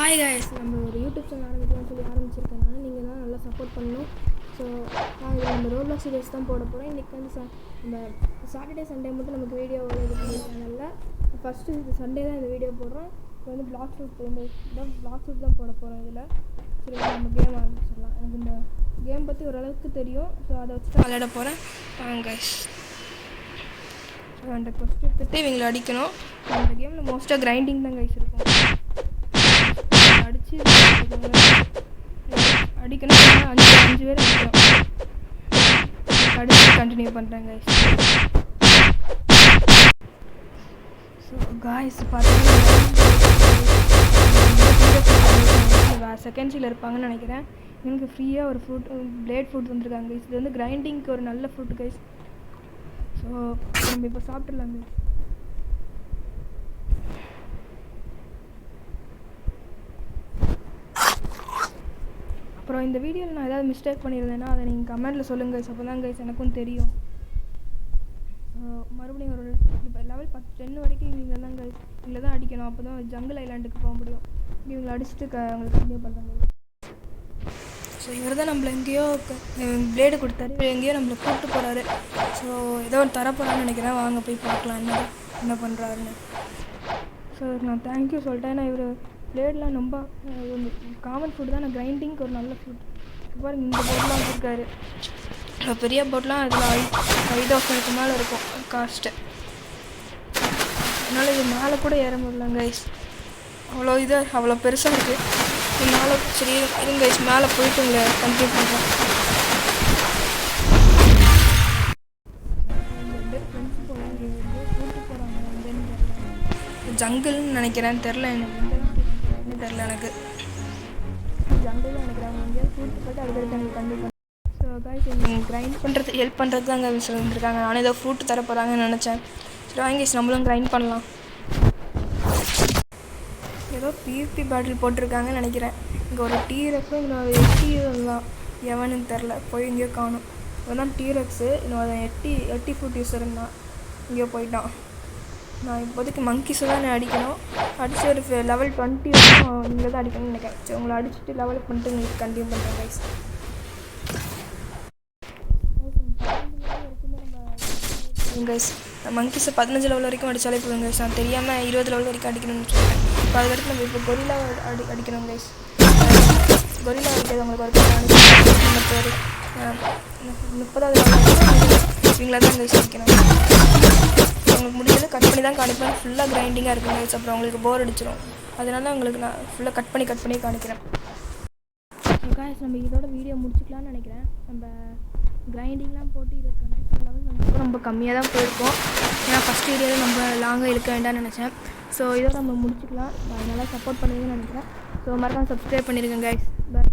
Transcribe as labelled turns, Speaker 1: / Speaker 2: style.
Speaker 1: Hi guys, நம்ம ஒரு YouTube channel ஆரம்பிக்கலாம்னு சொல்லி ஆரம்பிச்சிருக்கேன். நீங்கள் தான் நல்லா சப்போர்ட் பண்ணணும். ஸோ நான் நம்ம ரோப்ளாக்ஸ் வீடியோஸ் தான் போட போகிறேன். இன்றைக்கி வந்து நம்ம சாட்டர்டே சண்டே மட்டும் நமக்கு வீடியோ வருது இந்த சேனலில். ஃபஸ்ட்டு இது சண்டே தான் இந்த வீடியோ போடுறோம். இப்போ வந்து பிளாக் ஷூட் தான் போட போகிறோம். இதில் சரி, நம்ம கேம் ஆரம்பிச்சிடலாம். எனக்கு இந்த கேம் பற்றி ஓரளவுக்கு தெரியும். ஸோ அதை வச்சு தான் விளையாட போகிறேன். கைஸ், அந்த ஃபஸ்ட்டு எடுத்துகிட்டு இவங்களை அடிக்கணும். இந்த கேமில் மோஸ்ட்டாக கிரைண்டிங் தான் கைஸ் இருக்கும். அடித்து அடிக்கணும். 5 பேர் அடிக்கணும். அடித்து கண்டினியூ பண்ணுறேன் கைஸ். ஸோ காய்ஸ் பார்த்தீங்கன்னா செகண்ட்ஸில் இருப்பாங்கன்னு நினைக்கிறேன். எனக்கு ஃப்ரீயாக ஒரு பிளேட் ஃப்ரூட் வந்துருக்காங்க கைஸ். இது வந்து கிரைண்டிங்க்கு ஒரு நல்ல ஃப்ரூட் கைஸ். ஸோ நம்ம இப்போ சாப்பிட்றலாங்க. அப்புறம் இந்த வீடியோவில் நான் ஏதாவது மிஸ்டேக் பண்ணியிருந்தேன்னா அதை நீங்கள் கமெண்ட்டில் சொல்லுங்கள் கைஸ். அப்போ தான் கைஸ் எனக்கும் தெரியும். மறுபடியும் ஒரு இப்போ லெவல் 10 வரைக்கும் இவங்க தான் கைஸ் இவங்கள தான் அடிக்கணும். அப்போ தான் ஜங்கிள் ஐலாண்டுக்கு போக முடியும். இவங்களை அடிச்சுட்டு அவங்களுக்கு கண்டினியூ பண்ணுறாங்க. ஸோ இவர் தான் நம்மளை எங்கேயோ பிளேடு கொடுத்தாரு. இவர் எங்கேயோ நம்மளை கூப்பிட்டு போகிறாரு. ஸோ ஏதோ ஒரு தரப்போகிறான்னு நினைக்கிறேன். வாங்க போய் பார்க்கலாம் என்ன பண்ணுறாருன்னு. ஸோ நான் தேங்க்யூ சொல்லிட்டேன். ஏன்னா இவர் பிளேட்லாம் ரொம்ப காமன் ஃபுட் தான். நான் கிரைண்டிங்க்கு ஒரு நல்ல ஃபுட். பாருங்க, இந்த போட்லாம் வச்சுருக்காரு. பெரிய போட்லாம் இதில் 5,000 மேலே இருக்கும் காஸ்ட்டு. அதனால் இது மேலே கூட ஏற முடியல கைஸ். அவ்வளோ பெருசாக இருக்குது. மேலே சரி இருங்க கைஸ், மேலே போயிட்டு உங்களை கண்டினியூ பண்ணுறேன். ஃப்ரெண்ட்ஸ் போகிறாங்க, கூப்பிட்டு போகிறாங்க. ஜங்கிள்னு நினைக்கிறேன், தெரில எனக்கு. தெரில எனக்கு ஜங்கிள்னு நினைக்கிறேன். அவங்க எங்கேயாவது கூப்பிட்டு போய்ட்டு அதுக்கடுத்து எனக்கு கண்டிப்பாக. ஸோ காய்ஸ், நீங்கள் கிரைண்ட் பண்ணுறது ஹெல்ப் பண்ணுறது தாங்க வந்துருக்காங்க. நானும் ஏதோ ஃப்ரூட் தர போகிறாங்கன்னு நினச்சேன். சரி வாங்கி நம்மளும் கிரைண்ட் பண்ணலாம். ஏதோ பிபி பாட்டில் போட்டிருக்காங்கன்னு நினைக்கிறேன். இங்கே ஒரு டீரெக்ஸும் இன்னும் தான் எவனுக்கு தெரில, போய் எங்கேயோ காணும். இவன் தான் டீரெக்ஸு. இன்னும் அதை எட்டி ஃபுட் யூஸருங்க தான் இங்கேயோ போயிட்டான். நான் இப்போதைக்கு மங்கிஸை தான் நான் அடிக்கணும். அடித்து ஒரு லெவல் 20 வரைக்கும் இங்கே தான் அடிக்கணும்னு நினைக்கிறேன். சரி, உங்களை அடிச்சுட்டு லெவல் பண்ணிட்டு உங்களுக்கு கண்டினியூ பண்ணுறேன் கைஸ். கைஸ், மங்கிஸை 15 லெவல் வரைக்கும் அடித்தாலே போதும் கைஸ். நான் தெரியாமல் 20 லெவல் வரைக்கும் அடிக்கணும்னு சொல்லுவேன். இப்போ அதுக்கடுத்து நம்ம இப்போ கொரில்லா அடிக்கணும் கைஸ். கொரில்லா அடிக்கிறது உங்களுக்கு ஒரு 30வது இவங்கள தான் கைஸ் அடிக்கணும். உங்களுக்கு முடிஞ்சது கட் பண்ணி தான் காணிப்பேன். ஃபுல்லாக கிரைண்டிங்காக இருக்கும் கைஸ். அப்புறம் உங்களுக்கு போர் அடிச்சிடும். அதனால உங்களுக்கு நான் ஃபுல்லாக கட் பண்ணி காணிக்கிறேன். கைஸ், நம்ம இதோட வீடியோ முடிச்சுக்கலான்னு நினைக்கிறேன். நம்ம கிரைண்டிங்லாம் போட்டு 22 லெவல் வந்து ரொம்ப கம்மியாக தான் போயிருக்கோம். ஏன்னா ஃபஸ்ட் வீடியோவில் நம்ம லாங்காக இழுக்க வேண்டாம்னு நினச்சேன். ஸோ இதோட நம்ம முடிச்சுக்கலாம். நான் நல்லா சப்போர்ட் பண்ணுவீங்கன்னு நினைக்கிறேன். ஸோ மறக்காம சப்ஸ்கிரைப் பண்ணிடுங்க கைஸ். பை.